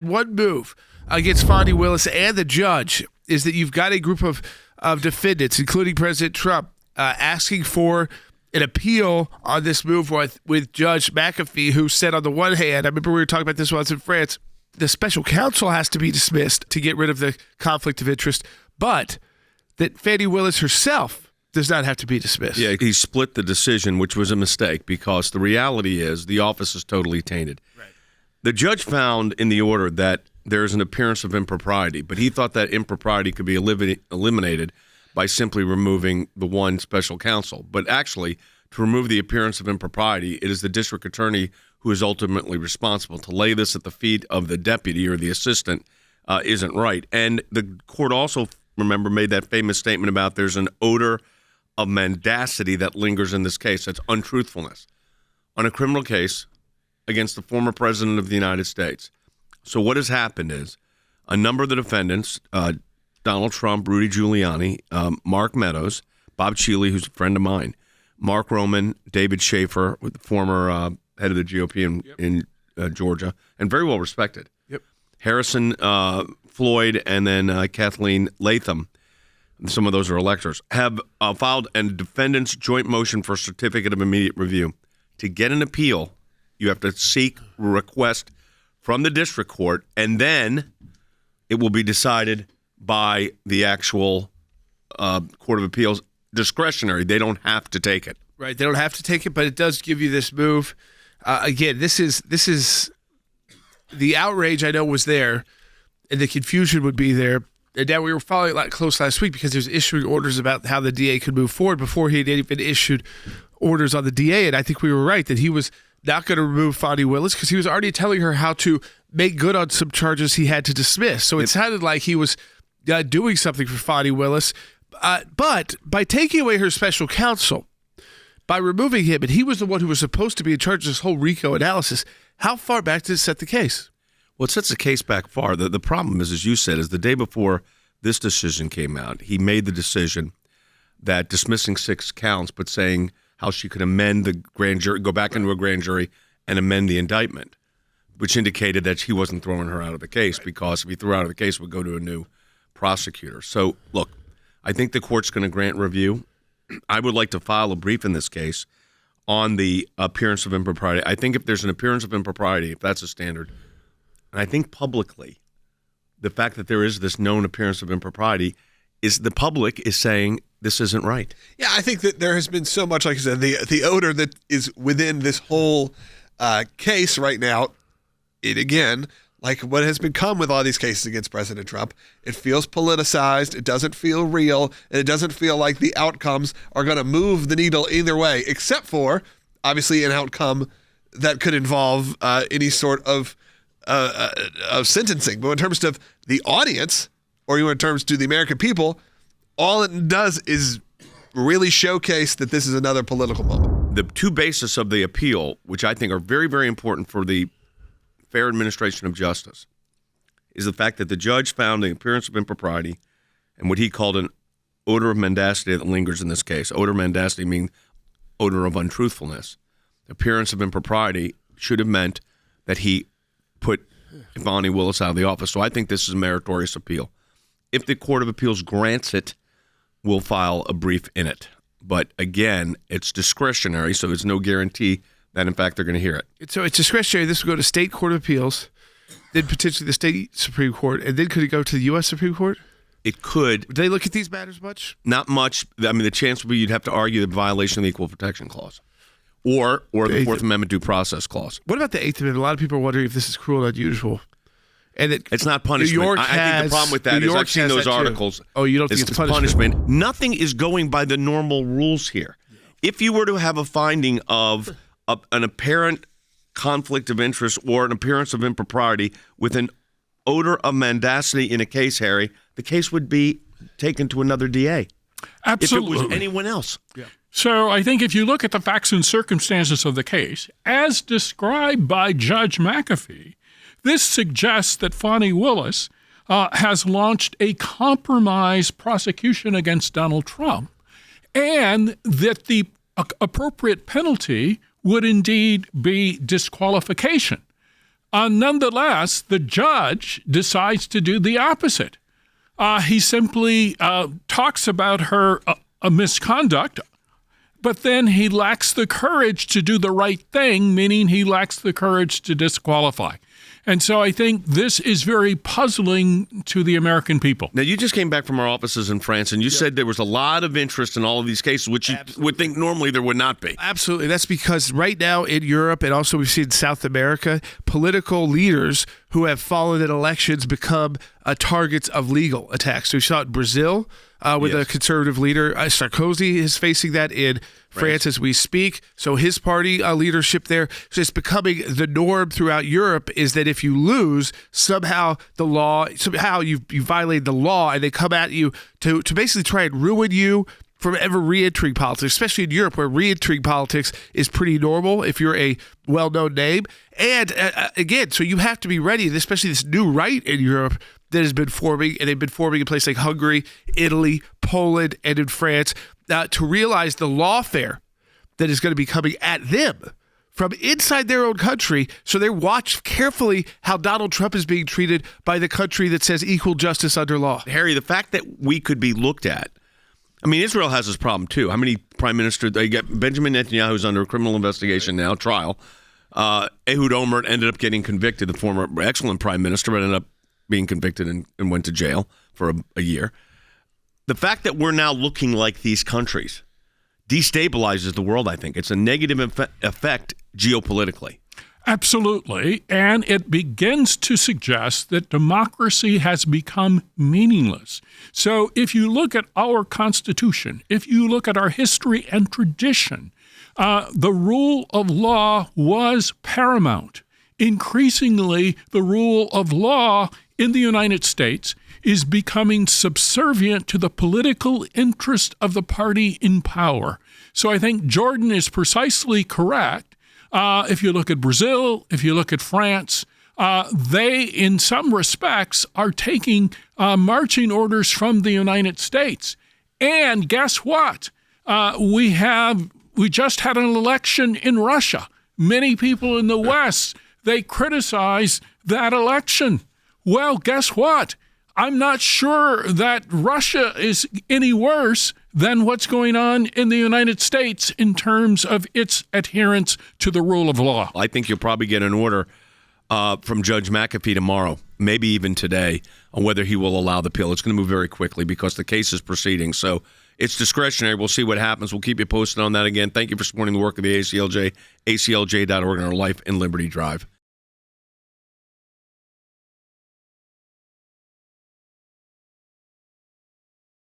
one move against Fani Willis and the judge is that you've got a group of defendants, including President Trump, asking for an appeal on this move with Judge McAfee, who said on the one hand, I remember we were talking about this when I was in France, the special counsel has to be dismissed to get rid of the conflict of interest, but that Fani Willis herself does not have to be dismissed. Yeah, he split the decision, which was a mistake, because the reality is the office is totally tainted. Right. The judge found in the order that there is an appearance of impropriety, but he thought that impropriety could be eliminated by simply removing the one special counsel. But actually, to remove the appearance of impropriety, it is the district attorney who is ultimately responsible. To lay this at the feet of the deputy or the assistant isn't right. And the court also, remember, made that famous statement about there's an odor of mendacity that lingers in this case. That's untruthfulness on a criminal case against the former president of the United States. So what has happened is a number of the defendants, Donald Trump, Rudy Giuliani, Mark Meadows, Bob Cheeley, who's a friend of mine, Mark Roman, David Schaefer, the former head of the GOP in Georgia, and very well respected. Yep. Harrison Floyd, and then Kathleen Latham, some of those are electors, have filed a defendant's joint motion for a certificate of immediate review. To get an appeal, you have to seek request from the district court, and then it will be decided by the actual Court of Appeals. Discretionary. They don't have to take it. Right. They don't have to take it, but it does give you this move. Again, this is the outrage I know was there, and the confusion would be there. And now we were following it like close last week because he was issuing orders about how the DA could move forward before he had even issued orders on the DA. And I think we were right that he was not going to remove Fani Willis because he was already telling her how to make good on some charges he had to dismiss. So it sounded like he was doing something for Fani Willis. But by taking away her special counsel, by removing him, and he was the one who was supposed to be in charge of this whole RICO analysis, how far back did it set the case? Well, it sets the case back far. The problem is, as you said, is the day before this decision came out, he made the decision that dismissing 6 counts, but saying how she could amend the grand jury, go back into a grand jury and amend the indictment, which indicated that he wasn't throwing her out of the case because if he threw her out of the case, it would go to a new prosecutor. So, look, I think the court's going to grant review. I would like to file a brief in this case on the appearance of impropriety. I think if there's an appearance of impropriety, if that's a standard, and I think publicly, the fact that there is this known appearance of impropriety is the public is saying this isn't right. Yeah, I think that there has been so much, like I said, the odor that is within this whole case right now. It again, like what has become with all these cases against President Trump, it feels politicized, it doesn't feel real, and it doesn't feel like the outcomes are going to move the needle either way, except for, obviously, an outcome that could involve any sort of sentencing. But in terms of the audience, or in terms to the American people, all it does is really showcase that this is another political moment. The two bases of the appeal, which I think are very, very important for the fair administration of justice, is the fact that the judge found the appearance of impropriety and what he called an odor of mendacity that lingers in this case. Odor of mendacity means odor of untruthfulness. The appearance of impropriety should have meant that he put Fani Willis out of the office. So I think this is a meritorious appeal. If the Court of Appeals grants it, we'll file a brief in it. But again, it's discretionary, so there's no guarantee that, in fact, they're going to hear it. So it's discretionary. This will go to state court of appeals, then potentially the state Supreme Court, and then could it go to the U.S. Supreme Court? It could. Do they look at these matters much? Not much. I mean, the chance would be you'd have to argue the violation of the Equal Protection Clause or the Fourth Amendment Due Process Clause. What about the Eighth Amendment? A lot of people are wondering if this is cruel and unusual. And it's not punishment. I think the problem with that is I've seen those articles. Oh, you don't think it's punishment? Nothing is going by the normal rules here. If you were to have a finding of an apparent conflict of interest or an appearance of impropriety with an odor of mendacity in a case, Harry, the case would be taken to another DA. Absolutely. If it was anyone else. Yeah. So I think if you look at the facts and circumstances of the case, as described by Judge McAfee, this suggests that Fani Willis has launched a compromise prosecution against Donald Trump, and that the appropriate penalty would indeed be disqualification. Nonetheless, the judge decides to do the opposite. He simply talks about her misconduct, but then he lacks the courage to do the right thing, meaning he lacks the courage to disqualify. And so I think this is very puzzling to the American people. Now, you just came back from our offices in France, and you said there was a lot of interest in all of these cases, which you would think normally there would not be. Absolutely. That's because right now in Europe, and also we've seen in South America, political leaders who have fallen in elections become targets of legal attacks. So we saw it in Brazil with a conservative leader. Sarkozy is facing that in France as we speak. So his party leadership there. So it's becoming the norm throughout Europe is that if you lose, somehow you violate the law, and they come at you to basically try and ruin you from ever re-entering politics, especially in Europe, where re-entering politics is pretty normal if you're a well-known name. And again, so you have to be ready, especially this new right in Europe that has been forming, and they've been forming in places like Hungary, Italy, Poland, and in France, to realize the lawfare that is going to be coming at them from inside their own country. So they watch carefully how Donald Trump is being treated by the country that says equal justice under law. Harry, the fact that we could be looked at, I mean, Israel has this problem too. How many prime ministers? They got Benjamin Netanyahu's under a criminal investigation now, trial. Ehud Olmert ended up getting convicted, the former excellent prime minister, but ended up being convicted and went to jail for a year. The fact that we're now looking like these countries destabilizes the world, I think. It's a negative effect geopolitically. Absolutely. And it begins to suggest that democracy has become meaningless. So if you look at our Constitution, if you look at our history and tradition, the rule of law was paramount. Increasingly, the rule of law in the United States is becoming subservient to the political interest of the party in power. So I think Jordan is precisely correct. If you look at Brazil, if you look at France, they, in some respects, are taking marching orders from the United States. And guess what? We just had an election in Russia. Many people in the West, they criticize that election. Well, guess what? I'm not sure that Russia is any worse than what's going on in the United States in terms of its adherence to the rule of law. I think you'll probably get an order from Judge McAfee tomorrow, maybe even today, on whether he will allow the appeal. It's going to move very quickly because the case is proceeding. So it's discretionary. We'll see what happens. We'll keep you posted on that again. Thank you for supporting the work of the ACLJ, aclj.org, and our Life and Liberty Drive.